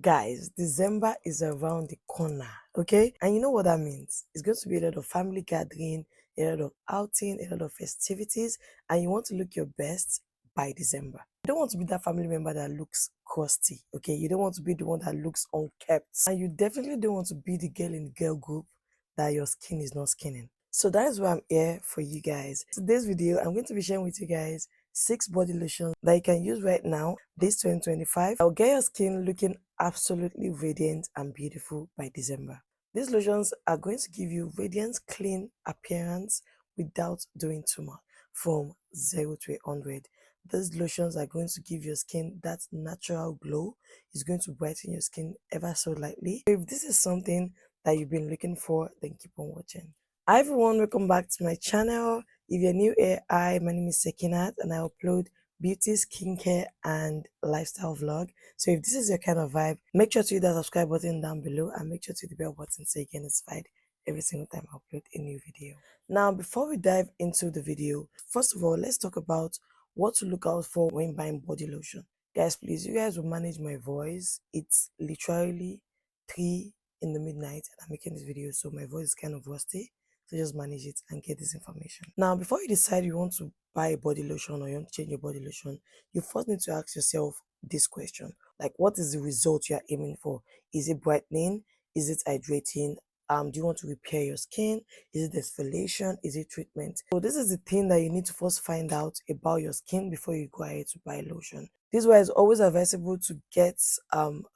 Guys, December is around the corner, okay? And you know what that means? It's going to be a lot of family gathering, a lot of outing, a lot of festivities, and you want to look your best by December. You don't want to be that family member that looks crusty, okay? You don't want to be the one that looks unkept. And you definitely don't want to be the girl in the girl group that your skin is not skinning. So that is why I'm here for you guys. Today's video, I'm going to be sharing with you guys 6 body lotions that you can use right now, this 2025. I'll get your skin looking absolutely radiant and beautiful by December. These lotions are going to give you radiant, clean appearance without doing too much from 0 to 100. These lotions are going to give your skin that natural glow. It's going to brighten your skin ever so lightly. If this is something that you've been looking for, then keep on watching. Hi everyone, welcome back to my channel. If you're new here, my name is Sekinat and I upload beauty, skincare and lifestyle vlog. So if this is your kind of vibe, make sure to hit that subscribe button down below and make sure to hit the bell button so you get notified every single time I upload a new video. Now, before we dive into the video, first of all, let's talk about what to look out for when buying body lotion. Guys, please, you guys will manage my voice. It's literally 3 in the midnight and I'm making this video, so my voice is kind of rusty. So just manage it and get this information. Now, before you decide you want to buy a body lotion or you want to change your body lotion, you first need to ask yourself this question. Like, what is the result you are aiming for? Is it brightening? Is it hydrating? Do you want to repair your skin? Is it exfoliation? Is it treatment? So this is the thing that you need to first find out about your skin before you go ahead to buy lotion. This is why it's always advisable to get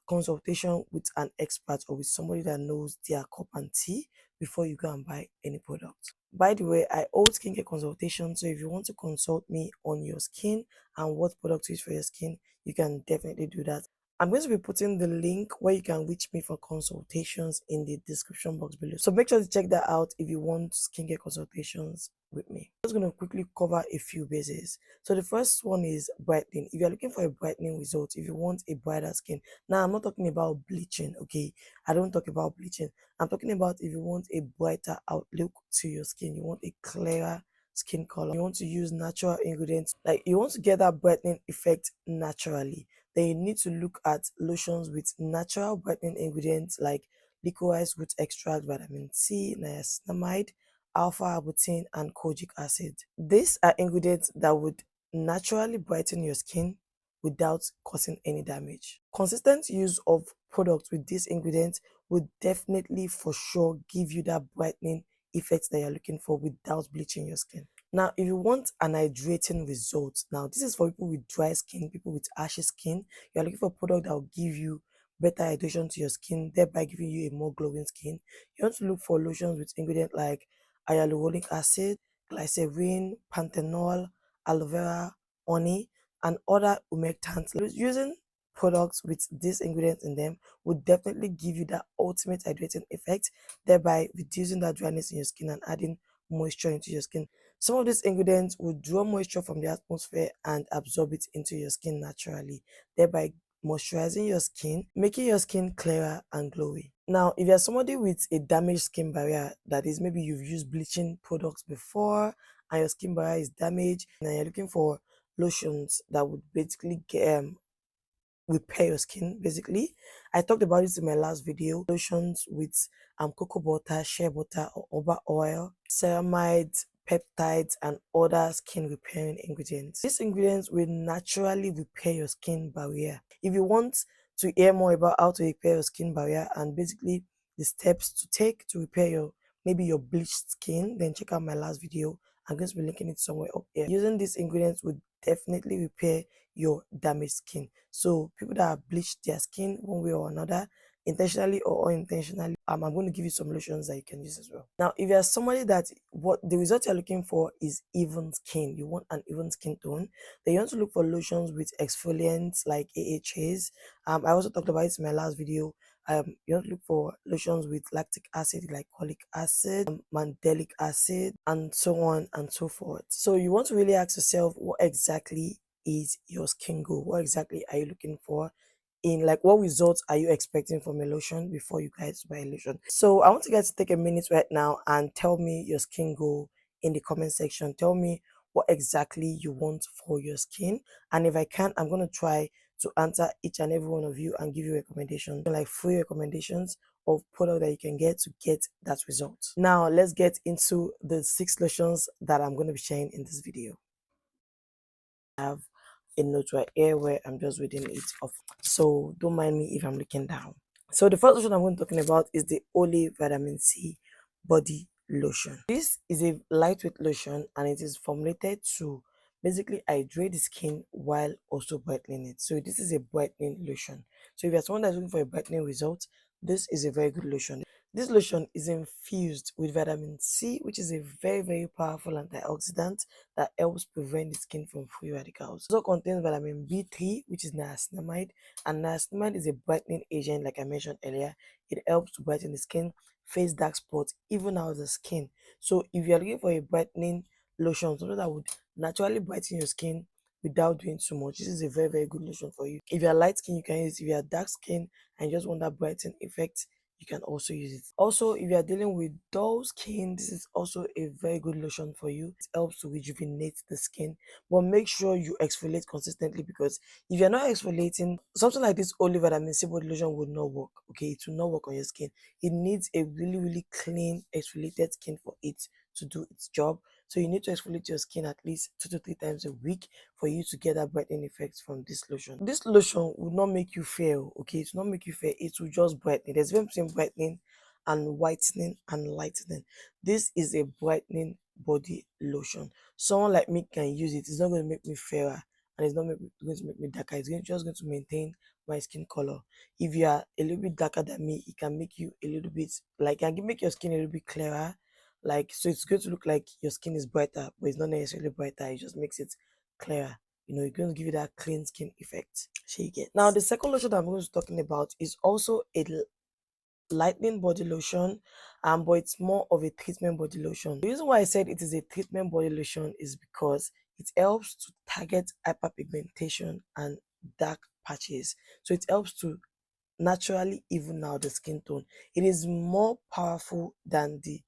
consultation with an expert or with somebody that knows their cup and tea before you go and buy any product. By the way, I hold skincare consultation, so if you want to consult me on your skin and what product to use for your skin, you can definitely do that. I'm going to be putting the link where you can reach me for consultations in the description box below. So make sure to check that out if you want skincare consultations with me. I'm just going to quickly cover a few bases. So the first one is brightening. If you're looking for a brightening result, if you want a brighter skin. Now, I'm not talking about bleaching, okay? I don't talk about bleaching. I'm talking about if you want a brighter outlook to your skin, you want a clearer skin color, you want to use natural ingredients, like you want to get that brightening effect naturally, then you need to look at lotions with natural brightening ingredients like liquidized root extract, vitamin C, niacinamide, alpha-arbutin, and kojic acid. These are ingredients that would naturally brighten your skin without causing any damage. Consistent use of products with these ingredients would definitely for sure give you that brightening effect that you're looking for without bleaching your skin. Now, if you want an hydrating result, now this is for people with dry skin, people with ashy skin. You're looking for a product that will give you better hydration to your skin, thereby giving you a more glowing skin. You want to look for lotions with ingredients like hyaluronic acid, glycerin, panthenol, aloe vera, honey, and other humectants. Using products with these ingredients in them would definitely give you that ultimate hydrating effect, thereby reducing that dryness in your skin and adding moisture into your skin. Some of these ingredients will draw moisture from the atmosphere and absorb it into your skin naturally, thereby moisturizing your skin, making your skin clearer and glowy. Now, if you're somebody with a damaged skin barrier, that is maybe you've used bleaching products before and your skin barrier is damaged and you're looking for lotions that would basically repair your skin, basically. I talked about this in my last video. Lotions with cocoa butter, shea butter, or jojoba oil, ceramides, peptides, and other skin repairing ingredients. These ingredients will naturally repair your skin barrier. If you want to hear more about how to repair your skin barrier and basically the steps to take to repair your maybe your bleached skin, then check out my last video. I'm going to be linking it somewhere up here. Using these ingredients would definitely repair your damaged skin. So people that have bleached their skin one way or another, intentionally or unintentionally, I'm going to give you some lotions that you can use as well. Now, if you're somebody that what the result you're looking for is even skin, you want an even skin tone, then you want to look for lotions with exfoliants like AHAs. I also talked about it in my last video. You want to look for lotions with lactic acid, glycolic acid, mandelic acid, and so on and so forth. So you want to really ask yourself, what exactly is your skin goal? What exactly are you looking for? In like, what results are you expecting from a lotion before you guys buy a lotion? So I want you guys to take a minute right now and tell me your skin goal in the comment section. Tell me what exactly you want for your skin, and if I can, I'm going to try to answer each and every one of you and give you recommendations, like free recommendations of product that you can get to get that result. Now let's get into the 6 lotions that I'm going to be sharing in this video. I have a note right here where I'm just reading it off, so don't mind me if I'm looking down. So the first lotion I'm going to be talking about is the Olay Vitamin C Body Lotion. This is a lightweight lotion and it is formulated to basically hydrate the skin while also brightening it. So this is a brightening lotion. So if you're someone that's looking for a brightening result, this is a very good lotion. This lotion is infused with vitamin C, which is a very powerful antioxidant that helps prevent the skin from free radicals. It also contains vitamin B3, which is niacinamide, and niacinamide is a brightening agent, like I mentioned earlier. It helps to brighten the skin, face dark spots, even out the skin. So if you're looking for a brightening lotion, something that would naturally brighten your skin without doing too much, this is a very good lotion for you. If you're light skin, you can use it. If you're dark skin and you just want that brightening effect, you can also use it. Also, if you are dealing with dull skin, this is also a very good lotion for you. It helps to rejuvenate the skin, but make sure you exfoliate consistently, because if you're not exfoliating, something like this Olay Vitamin C body lotion would not work. Okay, it will not work on your skin. It needs a really clean exfoliated skin for it to do its job. So you need to exfoliate your skin at least 2 to 3 times a week for you to get that brightening effect from this lotion. This lotion will not make you fair, okay? It will not make you fair. It will just brighten. There's a difference between brightening and whitening and lightening. This is a brightening body lotion. Someone like me can use it. It's not going to make me fairer and it's not going to make me darker. It's just going to maintain my skin color. If you are a little bit darker than me, it can make you a little bit, like, can make your skin a little bit clearer, like, so it's going to look like your skin is brighter, but it's not necessarily brighter. It just makes it clearer. You know, it's going to give you that clean skin effect. So you get. Now the second lotion that I'm going to be talking about is also a lightening body lotion, but it's more of a treatment body lotion. The reason why I said it is a treatment body lotion is because it helps to target hyperpigmentation and dark patches. So it helps to naturally even out the skin tone. It is more powerful than the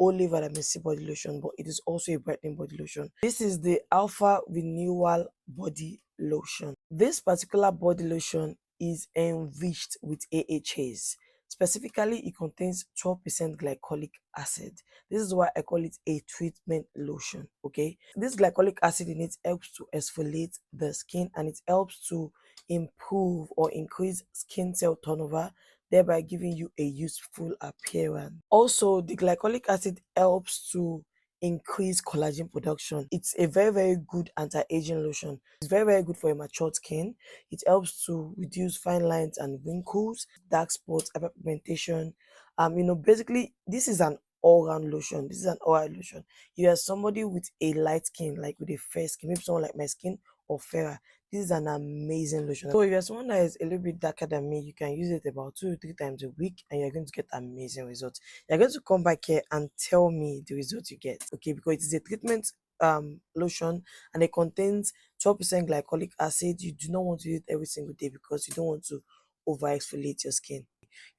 Olay Vitamin C body lotion, but it is also a brightening body lotion. This is the Alpha Renewal Body Lotion. This particular body lotion is enriched with AHAs. Specifically, it contains 12% glycolic acid. This is why I call it a treatment lotion. Okay, this glycolic acid in it helps to exfoliate the skin and it helps to improve or increase skin cell turnover, thereby giving you a youthful appearance. Also, the glycolic acid helps to increase collagen production. It's a very good anti-aging lotion. It's very good for a matured skin. It helps to reduce fine lines and wrinkles, dark spots, hyperpigmentation. Basically this is an all-round lotion. This is an all-round lotion. If you are somebody with a light skin, like with a fair skin, maybe someone like my skin or fairer, this is an amazing lotion. So if you're someone that is a little bit darker than me, you can use it about 2 to 3 times a week and you're going to get amazing results. You're going to come back here and tell me the results you get, okay? Because it is a treatment lotion and it contains 12% glycolic acid. You do not want to use it every single day because you don't want to over exfoliate your skin.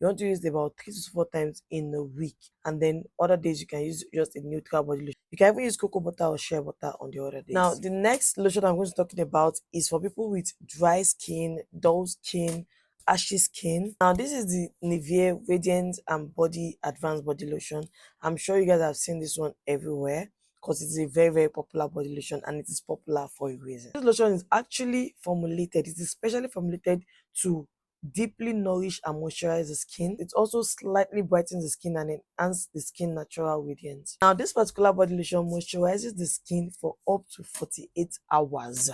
You want to use it about 3 to 4 times in a week, and then other days you can use just a neutral body lotion. You can even use cocoa butter or shea butter on the other days. Now the next lotion I'm going to be talking about is for people with dry skin, dull skin, ashy skin. Now this is the Nivea Radiant and Body Advanced Body Lotion. I'm sure you guys have seen this one everywhere because it is a very popular body lotion and it is popular for a reason. This lotion is actually formulated, it is specially formulated to deeply nourish and moisturize the skin. It also slightly brightens the skin and enhances the skin natural radiance. Now this particular body lotion moisturizes the skin for up to 48 hours.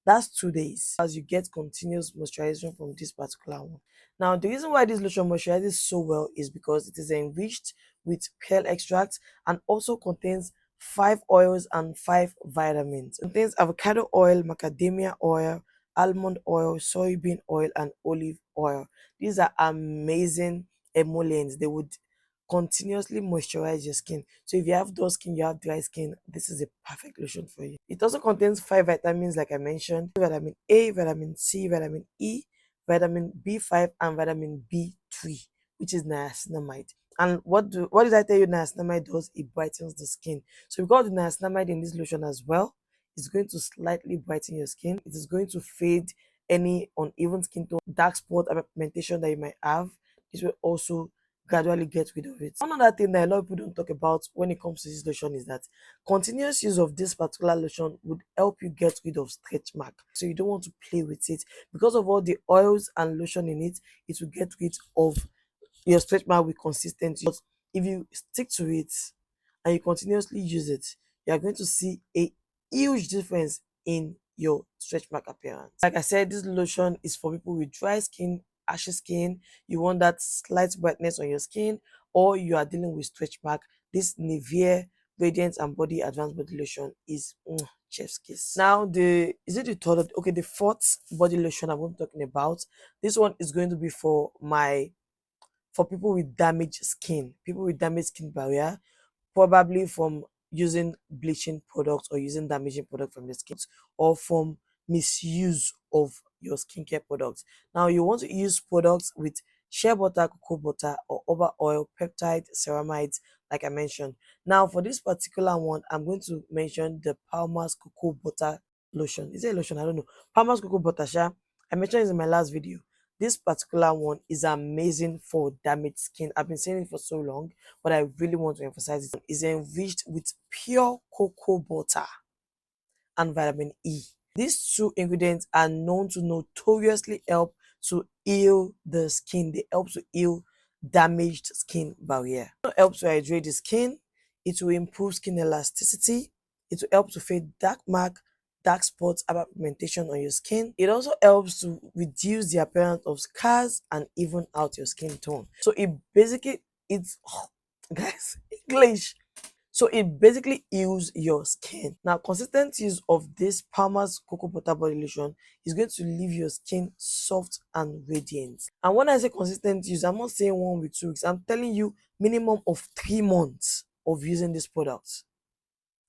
That's 2 days as you get continuous moisturization from this particular one. Now the reason why this lotion moisturizes so well is because it is enriched with pearl extract and also contains 5 oils and 5 vitamins. It contains avocado oil, macadamia oil, almond oil, soybean oil, and olive oil. These are amazing emollients. They would continuously moisturize your skin. So if you have dull skin, you have dry skin, this is a perfect lotion for you. It also contains 5 vitamins, like I mentioned: vitamin A, vitamin C, vitamin E, vitamin B5, and vitamin B3, which is niacinamide. And what did I tell you niacinamide does? It brightens the skin. So we've got the niacinamide in this lotion as well. It's going to slightly brighten your skin. It is going to fade any uneven skin tone, dark spot pigmentation that you might have. This will also gradually get rid of it. One other thing that a lot of people don't talk about when it comes to this lotion is that continuous use of this particular lotion would help you get rid of stretch mark. So you don't want to play with it because of all the oils and lotion in it. It will get rid of your stretch mark with consistency. But if you stick to it and you continuously use it, you are going to see a huge difference in your stretch mark appearance. Like I said, this lotion is for people with dry skin, ashy skin. You want that slight brightness on your skin, or you are dealing with stretch mark. This Nivea Radiant and Body Advanced Body Lotion is chef's kiss. Now, the fourth body lotion I'm talking about. This one is going to be for people with damaged skin, people with damaged skin barrier, probably from using bleaching products or using damaging products from the skin, or from misuse of your skincare products. Now you want to use products with shea butter, cocoa butter, or over oil, peptide, ceramides, like I mentioned. Now for this particular one, I'm going to mention the Palmer's cocoa butter lotion. Is it a lotion? I don't know. Palmer's cocoa butter, sha. I mentioned this in my last video. This particular one is amazing for damaged skin. I've been saying it for so long, but I really want to emphasize it. It's enriched with pure cocoa butter and vitamin E. These two ingredients are known to notoriously help to heal the skin. They help to heal damaged skin barrier. It helps to hydrate the skin. It will improve skin elasticity. It will help to fade dark mark, dark spots, pigmentation on your skin. It also helps to reduce the appearance of scars and even out your skin tone. So guys, English. So it basically heals your skin. Now, consistent use of this Palmer's cocoa butter body lotion is going to leave your skin soft and radiant. And when I say consistent use, I'm not saying 1 week, 2 weeks. I'm telling you minimum of 3 months of using this product.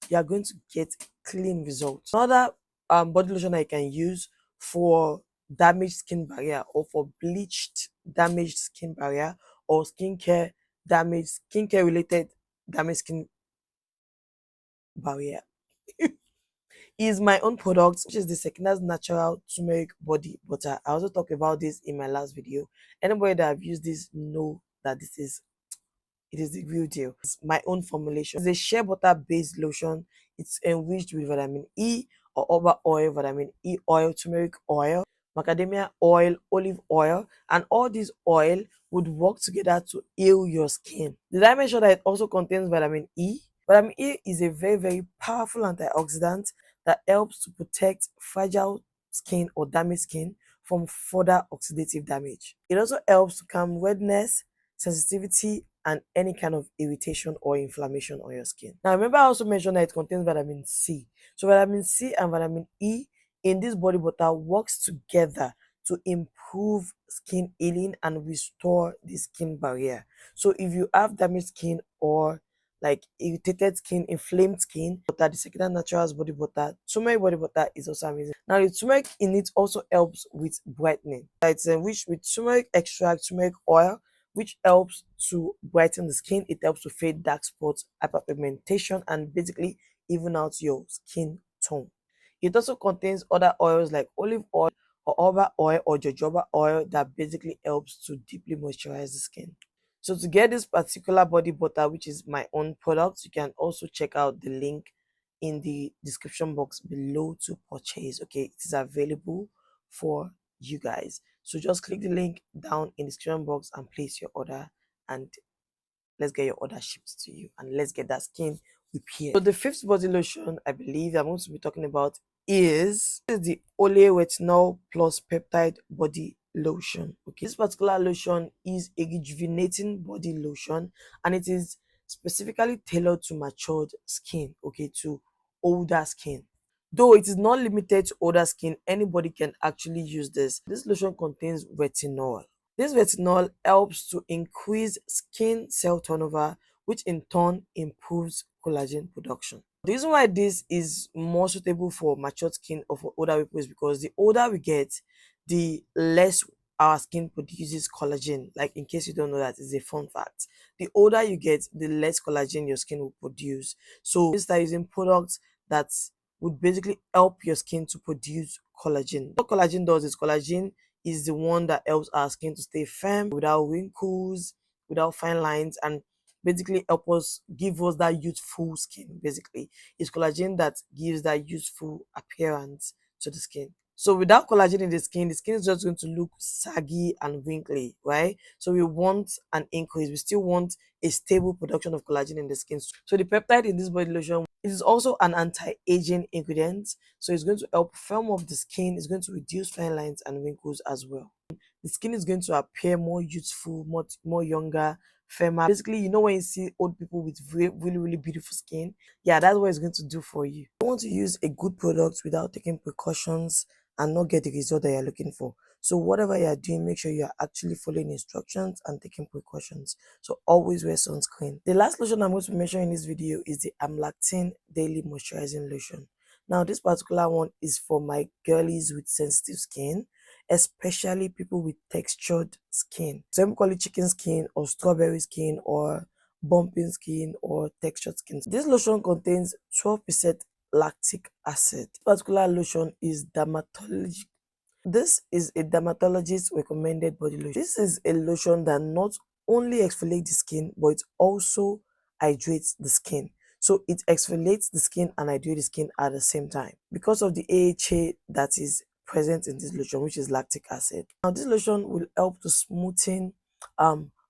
You are going to get clean results. Another body lotion I can use for damaged skin barrier, or for bleached damaged skin barrier, or skincare related damaged skin barrier is my own product, which is the Sekina's Natural Turmeric Body Butter. I also talked about this in my last video. Anybody that have used this know that it is the real deal. It's my own formulation. It's a shea butter based lotion. It's enriched with vitamin E, or over oil, vitamin E oil, turmeric oil, macadamia oil, olive oil, and all these oil would work together to heal your skin. Did I mention that it also contains vitamin E? Vitamin E is a very, very powerful antioxidant that helps to protect fragile skin or damaged skin from further oxidative damage. It also helps to calm redness, sensitivity, and any kind of irritation or inflammation on your skin. Now, remember, I also mentioned that it contains vitamin C. So, vitamin C and vitamin E in this body butter works together to improve skin healing and restore the skin barrier. So, if you have damaged skin or like irritated skin, inflamed skin, the Sekina Naturals body butter, turmeric body butter is also amazing. Now, the turmeric in it also helps with brightening. It's enriched with turmeric extract, turmeric oil, which helps to brighten the skin. It helps to fade dark spots, hyperpigmentation, and basically even out your skin tone. It also contains other oils like olive oil, or over oil, or jojoba oil that basically helps to deeply moisturize the skin. So to get this particular body butter, which is my own product, you can also check out the link in the description box below to purchase. Okay, it is available for you guys. So just click the link down in the description box and place your order, and let's get your order shipped to you, and let's get that skin repaired. So the fifth body lotion I believe I'm going to be talking about is the Olay Retinol Plus Peptide Body Lotion. Okay, this particular lotion is a rejuvenating body lotion, and it is specifically tailored to matured skin, okay, to older skin. Though it is not limited to older skin, anybody can actually use this. This lotion contains retinol. This retinol helps to increase skin cell turnover, which in turn improves collagen production. The reason why this is more suitable for matured skin or for older people is because the older we get, the less our skin produces collagen. Like, in case you don't know, that is a fun fact. The older you get, the less collagen your skin will produce. So you start using products that would basically help your skin to produce collagen. What collagen does is collagen is the one that helps our skin to stay firm without wrinkles, without fine lines, and basically help us give us that youthful skin. Basically, it's collagen that gives that youthful appearance to the skin. So without collagen in the skin is just going to look saggy and wrinkly, right? So we want an increase. We still want a stable production of collagen in the skin. So the peptide in this body lotion is also an anti-aging ingredient. So it's going to help firm up the skin. It's going to reduce fine lines and wrinkles as well. The skin is going to appear more youthful, more younger, firmer. Basically, you know when you see old people with really beautiful skin, yeah, that's what it's going to do for you. You want to use a good product without taking precautions and not get the result that you're looking for. So whatever you're doing, make sure you're actually following instructions and taking precautions. So always wear sunscreen. The last lotion I'm going to mention in this video is the Amlactin Daily Moisturizing Lotion. Now this particular one is for my girlies with sensitive skin, especially people with textured skin. Some call it chicken skin or strawberry skin or bumping skin or textured skin. This lotion contains 12% lactic acid. This particular lotion is dermatologic. This is a dermatologist recommended body lotion. This is a lotion that not only exfoliates the skin, but it also hydrates the skin. So it exfoliates the skin and hydrates the skin at the same time because of the AHA that is present in this lotion, which is lactic acid. Now this lotion will help to smoothen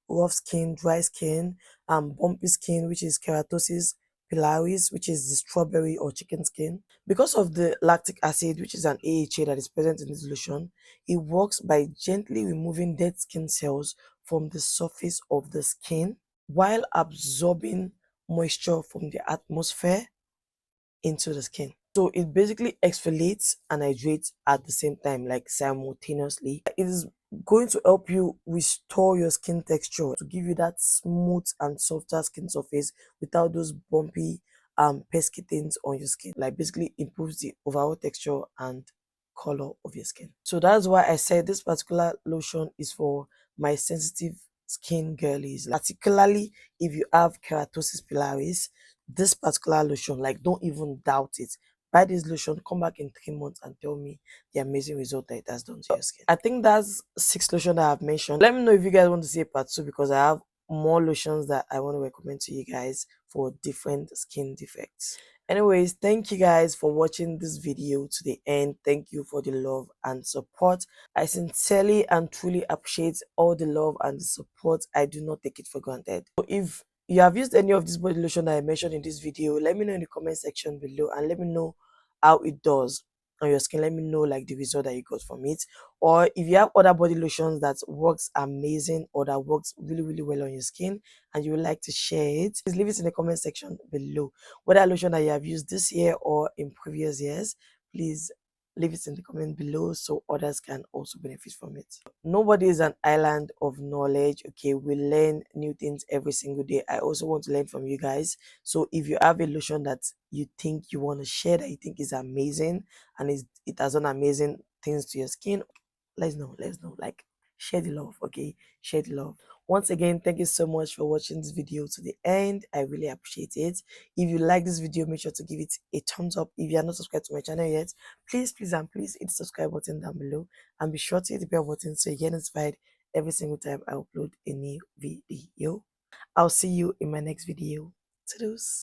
rough skin, dry skin, bumpy skin, which is keratosis pilaris, which is the strawberry or chicken skin. Because of the lactic acid, which is an AHA that is present in this lotion, it works by gently removing dead skin cells from the surface of the skin while absorbing moisture from the atmosphere into the skin. So it basically exfoliates and hydrates at the same time, like simultaneously. It is going to help you restore your skin texture to give you that smooth and softer skin surface without those bumpy pesky things on your skin. Like basically improves the overall texture and color of your skin. So that's why I said this particular lotion is for my sensitive skin girlies, particularly if you have keratosis pilaris. This particular lotion, like, don't even doubt it. Buy this lotion, come back in 3 months and tell me the amazing result that it has done to your skin. I think that's 6 lotions that I've mentioned. Let me know if you guys want to see a part 2 because I have more lotions that I want to recommend to you guys for different skin defects. Anyways, thank you guys for watching this video to the end. Thank you for the love and support. I sincerely and truly appreciate all the love and the support. I do not take it for granted. So if you have used any of this body lotion that I mentioned in this video, let me know in the comment section below and let me know how it does on your skin. Let me know like the result that you got from it. Or if you have other body lotions that works amazing or that works really well on your skin and you would like to share it, please leave it in the comment section below. Whether lotion that you have used this year or in previous years, please leave it in the comment below so others can also benefit from it. Nobody is an island of knowledge. Okay, we learn new things every single day. I also want to learn from you guys. So if you have a lotion that you think you want to share that you think is amazing and it has done amazing things to your skin, let's know. Like, share the love. Okay, share the love. Once again, thank you so much for watching this video to the end. I really appreciate it. If you like this video, make sure to give it a thumbs up. If you are not subscribed to my channel yet, please hit the subscribe button down below and be sure to hit the bell button so you get notified every single time I upload a new video. I'll see you in my next video. Toodles.